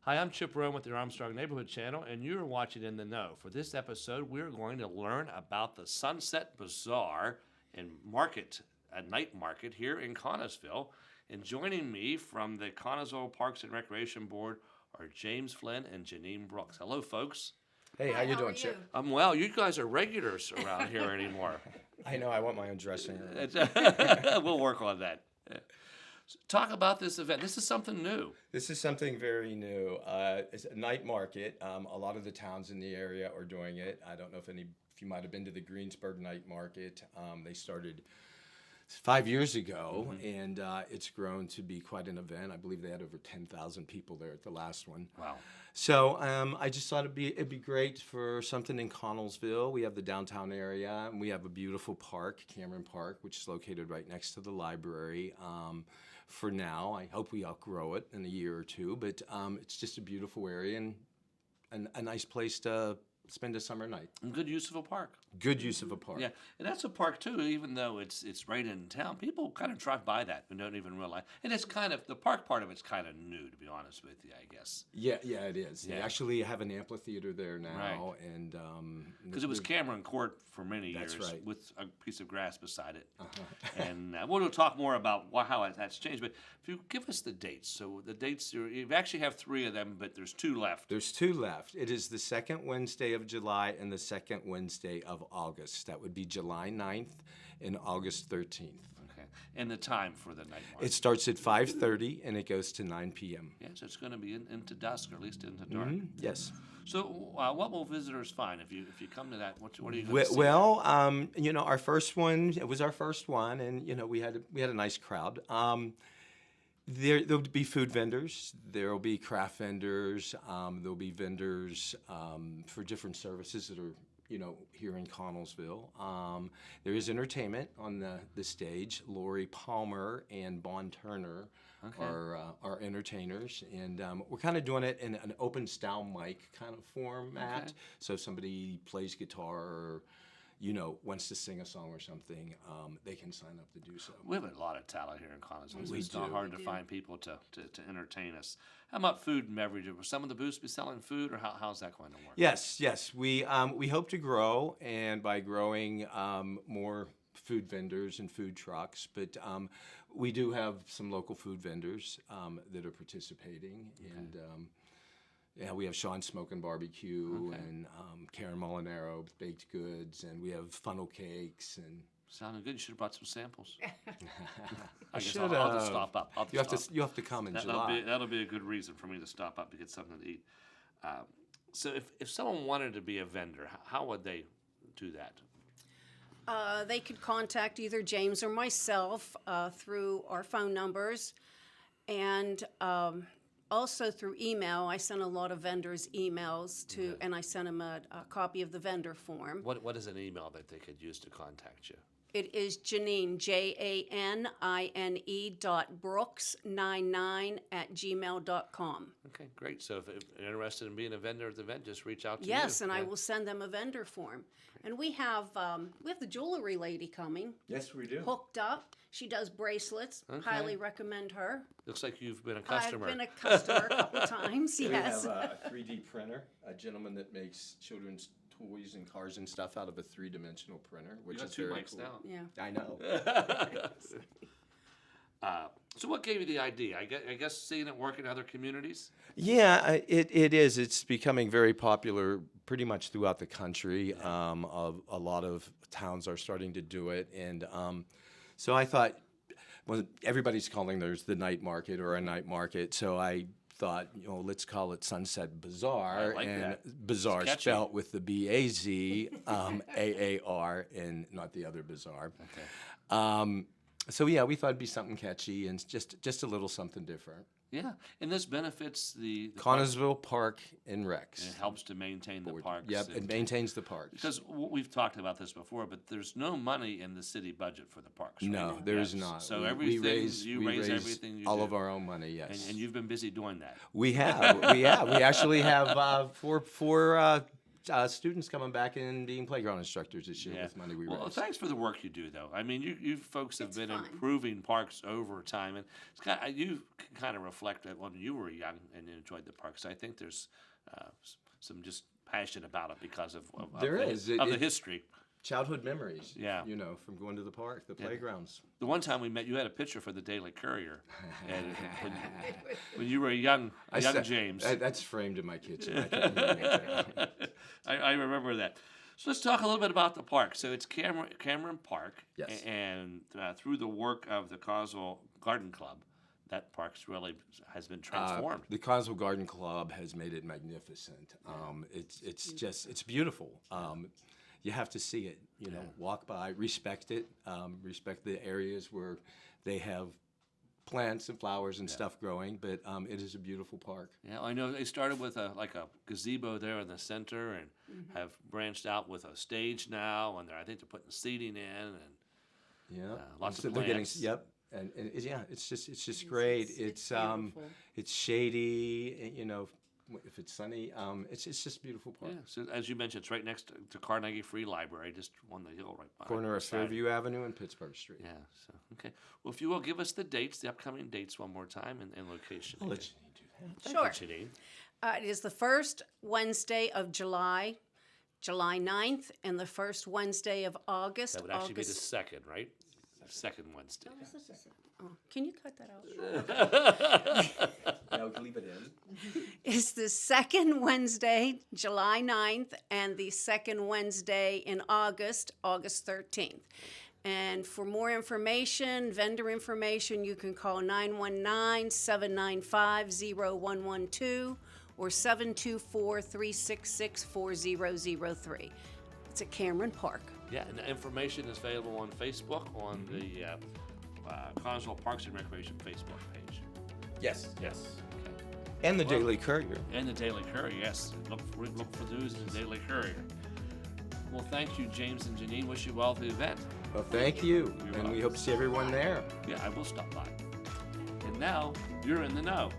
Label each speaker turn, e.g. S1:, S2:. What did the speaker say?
S1: Hi, I'm Chip Rome with the Armstrong Neighborhood Channel, and you're watching In the Know. For this episode, we're going to learn about the Sunset Bazaar and market, a night market here in Connellsville. And joining me from the Connellsville Parks and Recreation Board are James Flynn and Janine Brooks. Hello, folks.
S2: Hey,
S3: Hi,
S2: how you
S3: how
S2: doing,
S3: are
S2: Chip?
S3: you?
S1: I'm well. You guys are regulars around here anymore.
S2: I know, I want my own dressing room.
S1: We'll work on that. Talk about this event. This is something new.
S2: This is something very new. It's a night market. A lot of the towns in the area are doing it. I don't know if you might have been to the Greensburg night market. They started 5 years ago, and it's grown to be quite an event. I believe they had over 10,000 people there at the last one.
S1: Wow.
S2: So I just thought it'd be great for something in Connellsville. We have the downtown area, and we have a beautiful park, Cameron Park, which is located right next to the library. For now, I hope we outgrow it in a year or two, but it's just a beautiful area and a nice place to spend a summer night.
S1: And good use of a park.
S2: Good use of a park.
S1: Yeah, and that's a park too. Even though it's right in town, people kind of drive by that and don't even realize. And it's kind of the park part of it's kind of new, to be honest with you, I guess.
S2: Yeah, it is. They
S1: Yeah.
S2: actually have an amphitheater there now,
S1: Right.
S2: and
S1: Because it was Cameron Court for many
S2: That's
S1: years
S2: right.
S1: with a piece of grass beside it.
S2: Uh-huh.
S1: And we'll talk more about how that's changed. But if you give us the dates. So the dates, you actually have 3 of them, but there's 2 left.
S2: There's 2 left. It is the second Wednesday of July and the second Wednesday of August. That would be July 9th and August 13th.
S1: Okay. And the time for the night market.
S2: It starts at 5:30 and it goes to 9 p.m.
S1: Yeah, so it's going to be into dusk, or at least into dark.
S2: Yes.
S1: So what will visitors find if you come to that? What are you going to see?
S2: Well, our first one, it was our first one, and we had a nice crowd. There'll be food vendors. There'll be craft vendors. There'll be vendors for different services that are here in Connellsville. There is entertainment on the stage. Laurie Palmer and Bon Turner are entertainers, and we're kind of doing it in an open style mic kind of format.
S1: Okay.
S2: So if somebody plays guitar or wants to sing a song or something, they can sign up to do so.
S1: We have a lot of talent here in Connellsville.
S2: We
S1: It's not
S2: do.
S1: hard to find people to entertain us. How about food and beverages? Will some of the booths be selling food, or how's that going to work?
S2: Yes. We hope to grow, and by growing more food vendors and food trucks, but we do have some local food vendors that are participating, and we have Sean Smokin' Barbecue and Karen Molinaro Baked Goods, and we have funnel cakes and.
S1: Sounding good. You should have brought some samples.
S2: I
S1: guess
S2: should
S1: I'll just stop up.
S2: You have to come in July.
S1: That'll be a good reason for me to stop up to get something to eat. So if someone wanted to be a vendor, how would they do that?
S3: They could contact either James or myself through our phone numbers, and also through email. I send a lot of vendors emails and I send them a copy of the vendor form.
S1: What is an email that they could use to contact you?
S3: It is Janine, JANINE .brooks99@gmail.com.
S1: Okay, great. So if you're interested in being a vendor at the event, just reach out to
S3: Yes,
S1: you.
S3: and I
S1: Yeah.
S3: will send them a vendor form. And we have the jewelry lady coming,
S2: Yes, we do.
S3: hooked up. She does bracelets.
S1: Okay.
S3: Highly recommend her.
S1: Looks like you've been a customer.
S3: I've been a customer a couple times, yes.
S2: We have a 3D printer, a gentleman that makes children's toys and cars and stuff out of a 3-dimensional printer, which
S1: You got
S2: is
S1: 2
S2: very
S1: mics
S2: cool.
S1: now.
S3: Yeah.
S2: I know.
S1: So what gave you the idea? I guess seeing it work in other communities?
S2: Yeah, it is. It's becoming very popular pretty much throughout the country. A lot of towns are starting to do it. And so I thought, well, everybody's calling theirs the night market or a night market. So I thought, let's call it Sunset Bazaar.
S1: I like
S2: and
S1: that.
S2: Bazaar
S1: It's catchy.
S2: spelt with the B-A-Z, A-A-R, and not the other Bazaar.
S1: Okay.
S2: So yeah, we thought it'd be something catchy and just a little something different.
S1: Yeah, and this benefits the
S2: Connellsville Park and Recs.
S1: and it helps to maintain the parks.
S2: Yep,
S1: and
S2: it maintains the parks.
S1: because we've talked about this before, but there's no money in the city budget for the parks. Right?
S2: No, there is
S1: Yes.
S2: not.
S1: So
S2: We
S1: everything
S2: raise
S1: everything you
S2: all
S1: do.
S2: of our own money. Yes,
S1: And you've been busy doing that.
S2: we have. We actually have four students coming back and being playground instructors this year with money we
S1: Well,
S2: raised.
S1: thanks for the work you do, though. I mean, you folks have
S3: It's
S1: been
S3: fun.
S1: improving parks over time, and it's you kind of reflect that when you were young and enjoyed the parks. I think there's some just passion about it because of
S2: There
S1: the,
S2: is.
S1: of the history.
S2: Childhood memories.
S1: Yeah.
S2: From going to the park, the playgrounds.
S1: The one time we met, you had a picture for the Daily Courier, and when you were a young James.
S2: That's framed in my kitchen. I can't remember.
S1: I remember that. So let's talk a little bit about the park. So it's Cameron Park,
S2: Yes.
S1: And through the work of the Connellsville Garden Club, that park's really has been transformed.
S2: The Connellsville Garden Club has made it magnificent. It's beautiful. You have to see it. Walk by, respect it, respect the areas where they have plants and flowers and stuff growing. But it is a beautiful park.
S1: Yeah, I know they started with a gazebo there in the center, and have branched out with a stage now, and I think they're putting seating in, and lots of
S2: They're getting,
S1: plants.
S2: and it's just great. It's
S3: beautiful.
S2: it's shady. If it's sunny, it's just a beautiful park.
S1: Yeah, so as you mentioned, it's right next to Carnegie Free Library, just on the hill right behind.
S2: Corner of
S1: beside it.
S2: Fairview Avenue and Pittsburgh Street.
S1: Yeah, so, okay. Well, if you will, give us the dates, the upcoming dates one more time, and location.
S2: I'll let you do that.
S3: Sure.
S1: Thank you, Janine.
S3: It is the first Wednesday of July, July 9th, and the first Wednesday of August.
S1: That would actually be the
S3: August.
S1: second, right? Second Wednesday.
S3: Oh, can you cut that out?
S2: No, leave it in.
S3: It's the second Wednesday, July 9th, and the second Wednesday in August, August 13th. And for more information, vendor information, you can call 919-795-0112 or 724-366-4003. It's at Cameron Park.
S1: Yeah, and the information is available on Facebook on the Connellsville Parks and Recreation Facebook page.
S2: Yes.
S1: Yes. Okay.
S2: And the Daily Courier.
S1: And the Daily Courier, yes. Look for news in the Daily Courier. Well, thank you, James and Janine. Wish you well at the event.
S2: Well, thank you.
S1: You're
S2: And
S1: welcome.
S2: we hope to see everyone there.
S1: Yeah, I will stop by. And now, you're in the know.